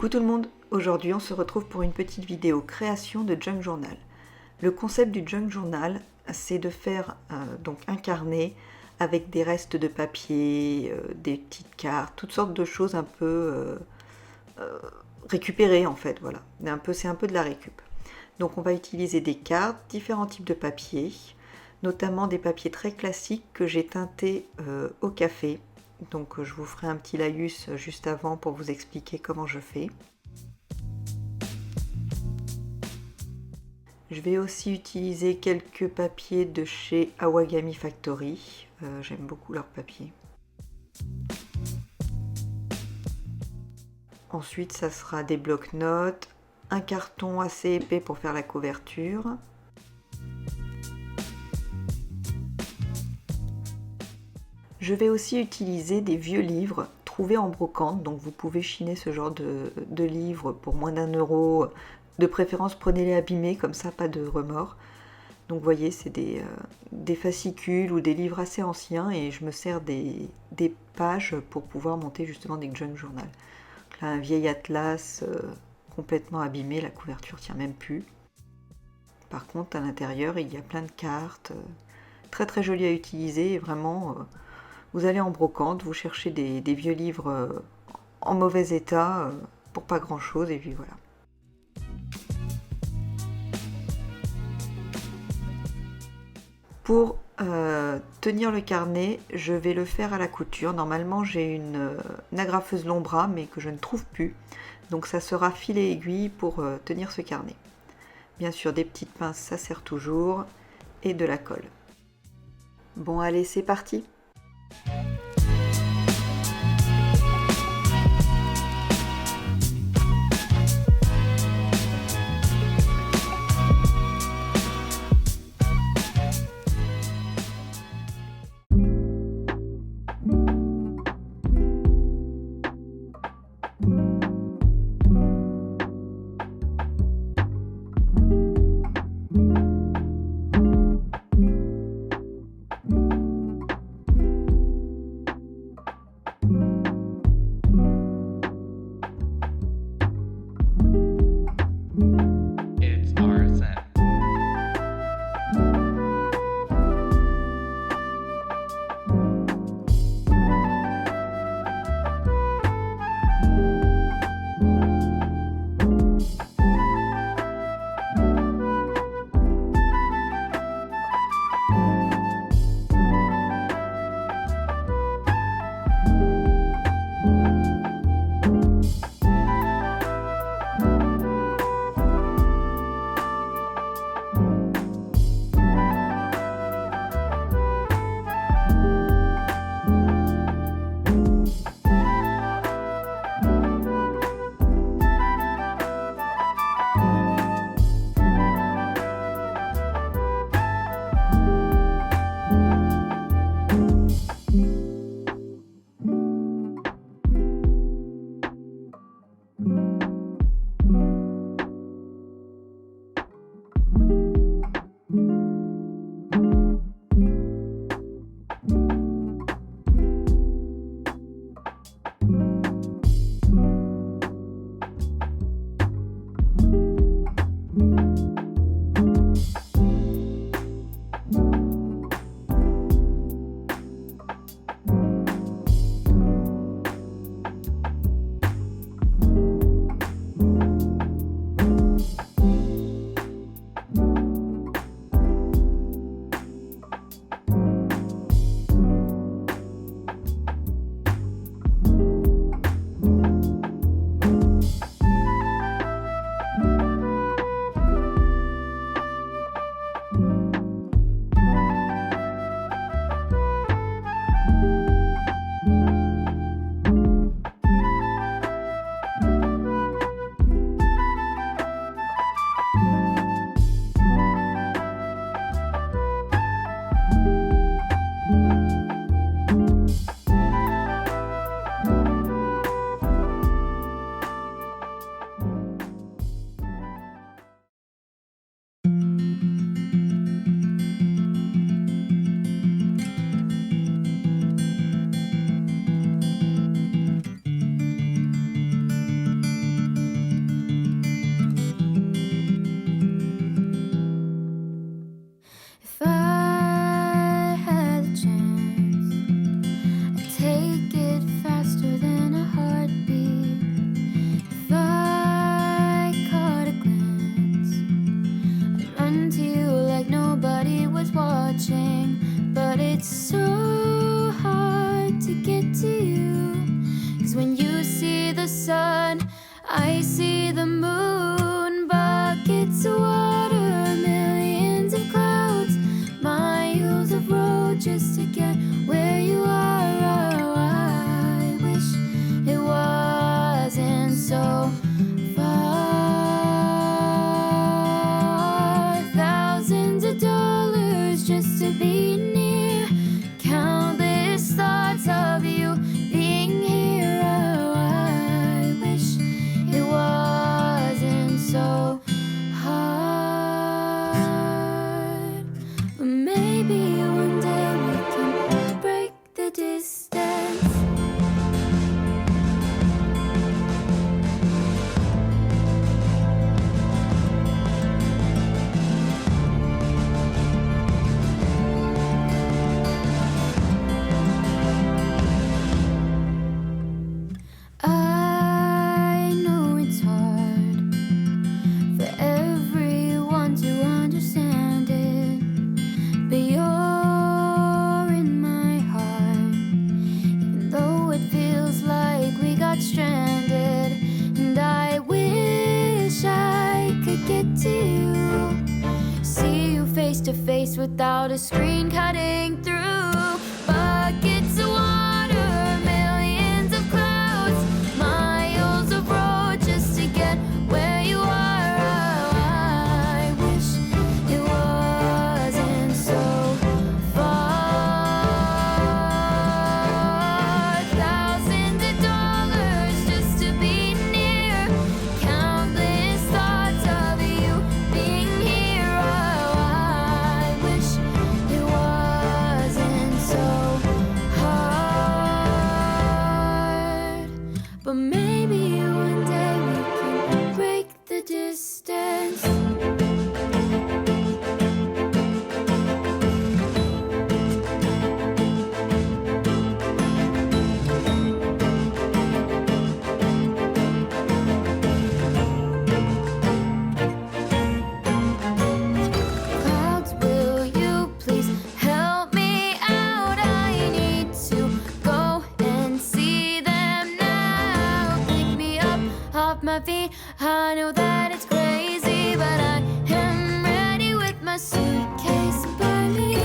Coucou tout le monde, aujourd'hui on se retrouve pour une petite vidéo création de junk journal. Le concept du junk journal, c'est de faire donc un carnet avec des restes de papier, des petites cartes, toutes sortes de choses un peu récupérées en fait, voilà. C'est un peu de la récup. Donc on va utiliser des cartes, différents types de papier, notamment des papiers très classiques que j'ai teintés au café. Donc je vous ferai un petit laïus juste avant pour vous expliquer comment je fais. Je vais aussi utiliser quelques papiers de chez Awagami Factory. J'aime beaucoup leurs papiers. Ensuite, ça sera des blocs-notes, un carton assez épais pour faire la couverture. Je vais aussi utiliser des vieux livres trouvés en brocante, donc vous pouvez chiner ce genre de livres pour moins d'1 €. De préférence, prenez-les abîmés, comme ça, pas de remords. Donc vous voyez, c'est des fascicules ou des livres assez anciens et je me sers des pages pour pouvoir monter justement des junk journal. Là, un vieil atlas complètement abîmé, la couverture tient même plus. Par contre, à l'intérieur, il y a plein de cartes, très très jolies à utiliser et vraiment... vous allez en brocante, vous cherchez des vieux livres en mauvais état pour pas grand chose et puis voilà. Pour tenir le carnet, je vais le faire à la couture. Normalement j'ai une agrafeuse long bras mais que je ne trouve plus. Donc ça sera fil et aiguille pour tenir ce carnet. Bien sûr des petites pinces ça sert toujours et de la colle. Bon allez c'est parti! take it faster than a heartbeat. If I caught a glance, I'd run to you like nobody was watching. But it's so hard to get to you, 'cause when you see the sun, I see the moon. Buckets of water, millions of clouds, miles of road just to get where you are. Oh, I wish it wasn't so far. Thousands of dollars just to be near, countless thoughts of you being here. Oh, I wish it wasn't so hard. But maybe one day we can break the distance. I know it's hard for everyone to understand it, but you're in my heart, even though it feels like we got stranded. And I wish I could get to you, see you face to face without a screen cutting through. Buckets of water, millions of clouds, miles of road just to get where you are. Oh, I wish it wasn't so far. Thousands of dollars just to be near, countless thoughts of you being here. Oh, I wish it wasn't so hard. But maybe one day we can break the distance. Clouds, will you please help me out? I need to go and see them now. Pick me up off my feet. I know that it's crazy, but I am ready with my suitcase by me.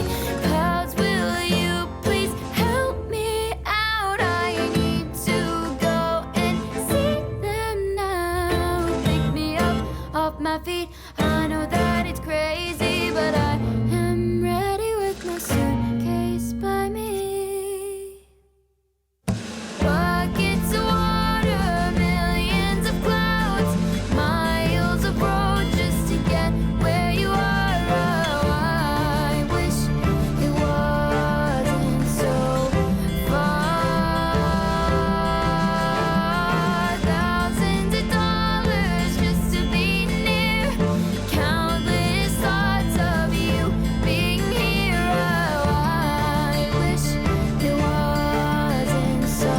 Clouds, will you please help me out? I need to go and see them now. Pick me up off my feet. I know that it's crazy, but I am ready with my suitcase by me. Buckets of water, millions of clouds, miles of road just to get where you are. Oh, I wish it wasn't so far. Thousands of dollars just to be near, countless thoughts of you being here. Oh, I wish it wasn't so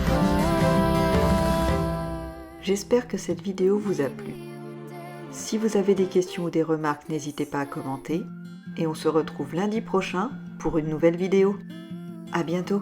hard. J'espère que cette vidéo vous a plu. Si vous avez des questions ou des remarques, n'hésitez pas à commenter. Et on se retrouve lundi prochain pour une nouvelle vidéo. À bientôt!